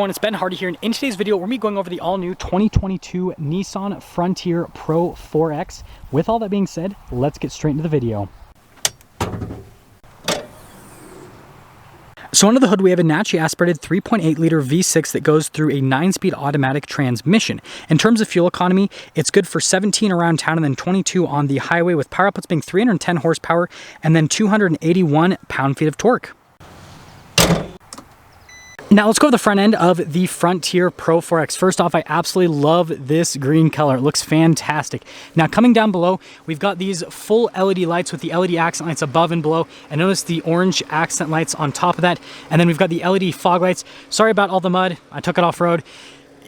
everyone, it's Ben Hardy here, and in today's video we're going to be going over the all-new 2022 Nissan Frontier Pro 4X. With all that being said, let's get straight into the video. So under the hood we have a naturally aspirated 3.8 liter V6 that goes through a 9-speed automatic transmission. In terms of fuel economy, it's good for 17 around town and then 22 on the highway, with power outputs being 310 horsepower and then 281 pound-feet of torque. Now let's go to the front end of the Frontier Pro 4X. First off, I absolutely love this green color. It looks fantastic. Now coming down below, we've got these full LED lights with the LED accent lights above and below. And notice the orange accent lights on top of that. And then we've got the LED fog lights. Sorry about all the mud. I took it off-road.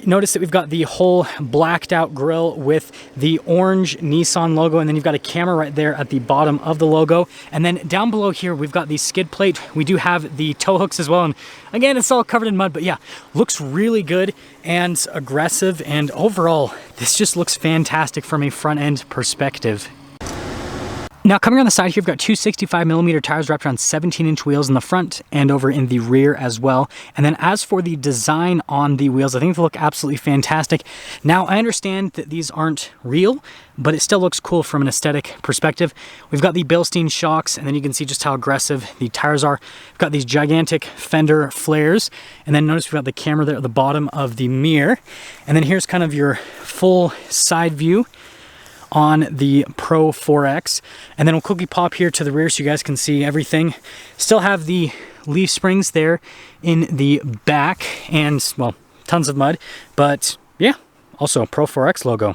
Notice that we've got the whole blacked out grille with the orange Nissan logo, and then you've got a camera right there at the bottom of the logo. And then down below here, we've got the skid plate. We do have the tow hooks as well. And again, it's all covered in mud, but yeah, looks really good and aggressive. And overall, this just looks fantastic from a front end perspective. Now coming on the side here, we've got two 65mm tires wrapped around 17-inch wheels in the front and over in the rear as well. And then as for the design on the wheels, I think they look absolutely fantastic. Now I understand that these aren't real, but it still looks cool from an aesthetic perspective. We've got the Bilstein shocks, and then you can see just how aggressive the tires are. We've got these gigantic fender flares, and then notice we've got the camera there at the bottom of the mirror. And then here's kind of your full side view on the Pro 4X. And then we'll quickly pop here to the rear so you guys can see everything. Still have the leaf springs there in the back, and well, tons of mud, but yeah, also Pro 4X logo.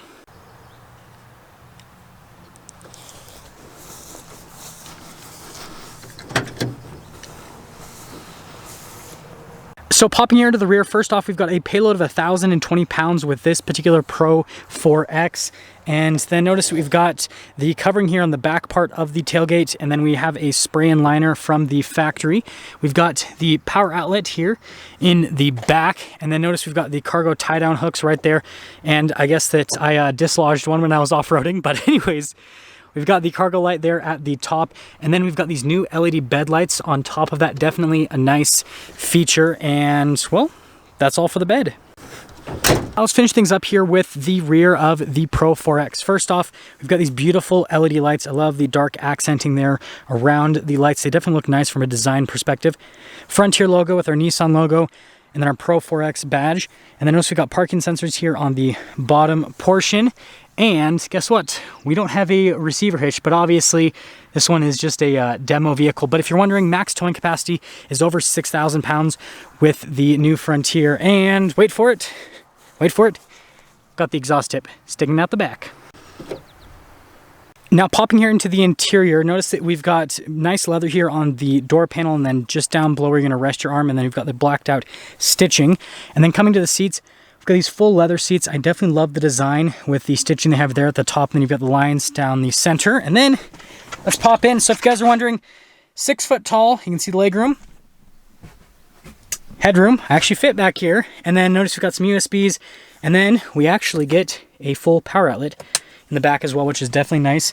So popping here to the rear, first off, we've got a payload of 1,020 pounds with this particular Pro 4X. And then notice we've got the covering here on the back part of the tailgate, and then we have a spray and liner from the factory. We've got the power outlet here in the back, and then notice we've got the cargo tie-down hooks right there. And I guess that I dislodged one when I was off-roading, but anyways, we've got the cargo light there at the top, and then we've got these new LED bed lights on top of that. Definitely a nice feature, and well, that's all for the bed. Let's finish things up here with the rear of the Pro 4X. First off, we've got these beautiful LED lights. I love the dark accenting there around the lights. They definitely look nice from a design perspective. Frontier logo with our Nissan logo, and then our Pro 4X badge. And then notice we've got parking sensors here on the bottom portion. And guess what? We don't have a receiver hitch, but obviously this one is just a demo vehicle. But if you're wondering, max towing capacity is over 6,000 pounds with the new Frontier. And wait for it, got the exhaust tip sticking out the back. Now popping here into the interior, notice that we've got nice leather here on the door panel, and then just down below where you're gonna rest your arm, and then you've got the blacked out stitching. And then coming to the seats, we've got these full leather seats. I definitely love the design with the stitching they have there at the top, and then you've got the lines down the center. And then let's pop in. So if you guys are wondering, 6 foot tall, you can see the legroom. Headroom, I actually fit back here. And then notice we've got some USBs, and then we actually get a full power outlet in the back as well, which is definitely nice.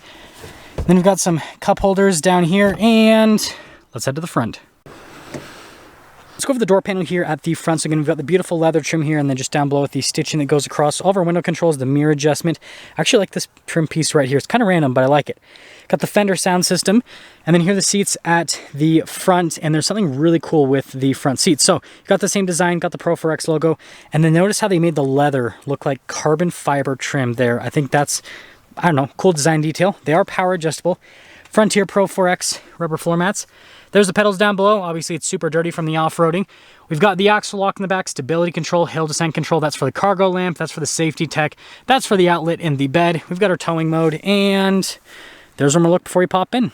Then we've got some cup holders down here, and let's head to the front. Let's go over the door panel here at the front. So again, we've got the beautiful leather trim here, and then just down below with the stitching that goes across all of our window controls, the mirror adjustment. I actually like this trim piece right here. It's kind of random, but I like it. Got the Fender sound system, and then here are the seats at the front, and there's something really cool with the front seats. So you got the same design, got the Pro 4X logo, and then notice how they made the leather look like carbon fiber trim there. I think that's, I don't know, cool design detail. They are power adjustable. Frontier Pro 4X rubber floor mats. There's the pedals down below. Obviously, it's super dirty from the off-roading. We've got the axle lock in the back, stability control, hill descent control. That's for the cargo lamp. That's for the safety tech. That's for the outlet in the bed. We've got our towing mode, and there's one more look before we pop in.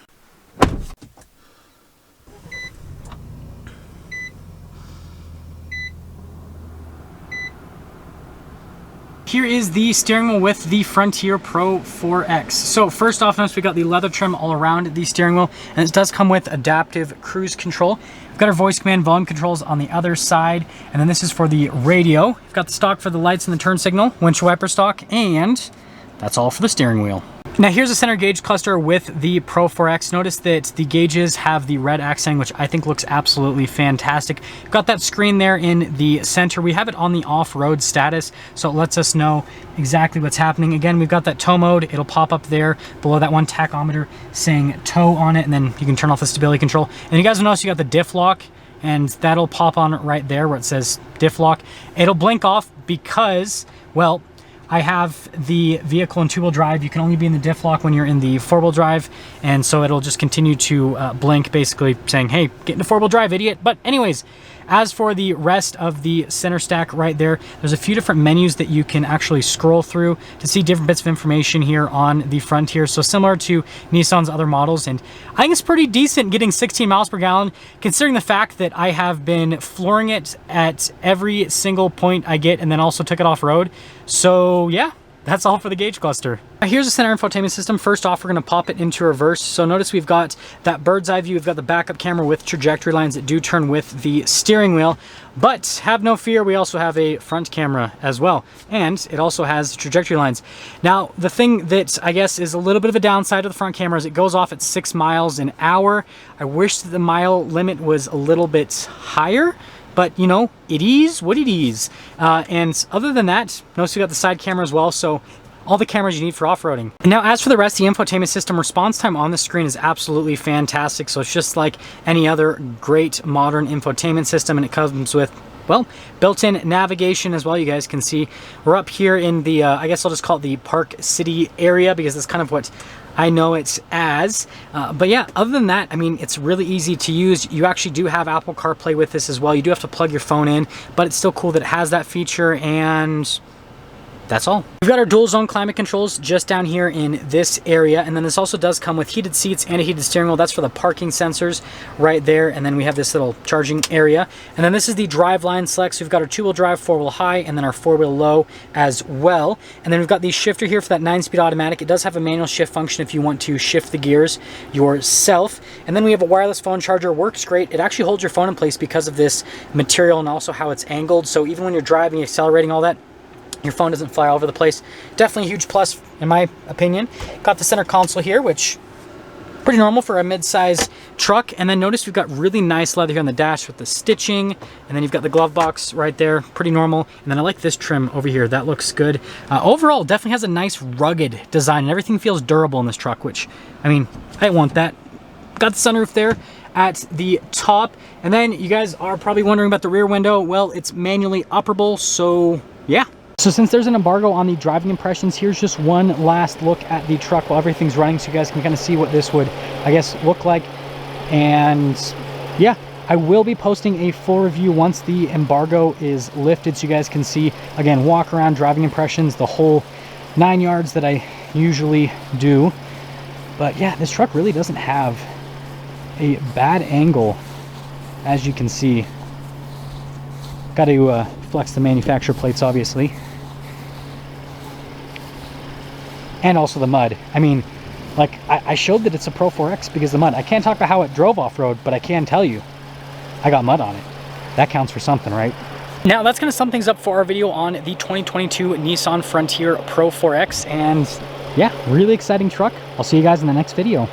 Here is the steering wheel with the Frontier Pro 4X. So first off, notice we got the leather trim all around the steering wheel, and it does come with adaptive cruise control. We've got our voice command volume controls on the other side, and then this is for the radio. We've got the stock for the lights and the turn signal, windshield wiper stock, and that's all for the steering wheel. Now here's a center gauge cluster with the Pro-4X. Notice that the gauges have the red accent, which I think looks absolutely fantastic. Got that screen there in the center. We have it on the off-road status, so it lets us know exactly what's happening. Again, we've got that tow mode. It'll pop up there below that one tachometer saying tow on it, and then you can turn off the stability control. And you guys will notice you got the diff lock, and that'll pop on right there where it says diff lock. It'll blink off because, well, I have the vehicle in two-wheel drive. You can only be in the diff lock when you're in the four-wheel drive, and so it'll just continue to blink, basically saying, hey, get into four-wheel drive, idiot. But anyways, as for the rest of the center stack right there, there's a few different menus that you can actually scroll through to see different bits of information here on the front here. So similar to Nissan's other models, and I think it's pretty decent getting 16 miles per gallon, considering the fact that I have been flooring it at every single point I get, and then also took it off-road. So yeah, that's all for the gauge cluster. Here's the center infotainment system. First off, we're going to pop it into reverse. So notice we've got that bird's eye view. We've got the backup camera with trajectory lines that do turn with the steering wheel. But have no fear, we also have a front camera as well. And it also has trajectory lines. Now, the thing that I guess is a little bit of a downside of the front camera is it goes off at 6 miles an hour. I wish that the mile limit was a little bit higher. But, you know, it is what it is. And other than that, notice we got the side camera as well, so all the cameras you need for off-roading. Now, as for the rest, the infotainment system response time on the screen is absolutely fantastic. So it's just like any other great modern infotainment system, and it comes with, well, built-in navigation as well. You guys can see we're up here in the, I guess I'll just call it the Park City area, because that's kind of what I know it's as. But yeah, other than that, I mean, it's really easy to use. You actually do have Apple CarPlay with this as well. You do have to plug your phone in, but it's still cool that it has that feature, and that's all. We've got our dual zone climate controls just down here in this area, and then this also does come with heated seats and a heated steering wheel. That's for the parking sensors right there, and then we have this little charging area. And then this is the drive line select. So we've got our two-wheel drive, four-wheel high, and then our four-wheel low as well. And then we've got the shifter here for that 9-speed automatic. It does have a manual shift function if you want to shift the gears yourself. And then we have a wireless phone charger. Works great. It actually holds your phone in place because of this material and also how it's angled. So even when you're driving, accelerating, all that, your phone doesn't fly all over the place. Definitely a huge plus in my opinion. Got the center console here, which pretty normal for a mid-size truck. And then notice we've got really nice leather here on the dash with the stitching. And then you've got the glove box right there, pretty normal. And then I like this trim over here. That looks good. Overall, definitely has a nice rugged design, and everything feels durable in this truck, which, I mean, I want that. Got the sunroof there at the top. And then you guys are probably wondering about the rear window. Well, it's manually upperable, so yeah. So since there's an embargo on the driving impressions, here's just one last look at the truck while everything's running, so you guys can kind of see what this would, I guess, look like. And yeah, I will be posting a full review once the embargo is lifted, so you guys can see, again, walk around, driving impressions, the whole 9 yards that I usually do. But yeah, this truck really doesn't have a bad angle, as you can see. Got to flex the manufacturer plates, obviously. And also the mud. I mean, like, I showed that it's a Pro-4X because of the mud. I can't talk about how it drove off-road, but I can tell you, I got mud on it. That counts for something, right? Now, that's going to sum things up for our video on the 2022 Nissan Frontier Pro-4X. And yeah, really exciting truck. I'll see you guys in the next video.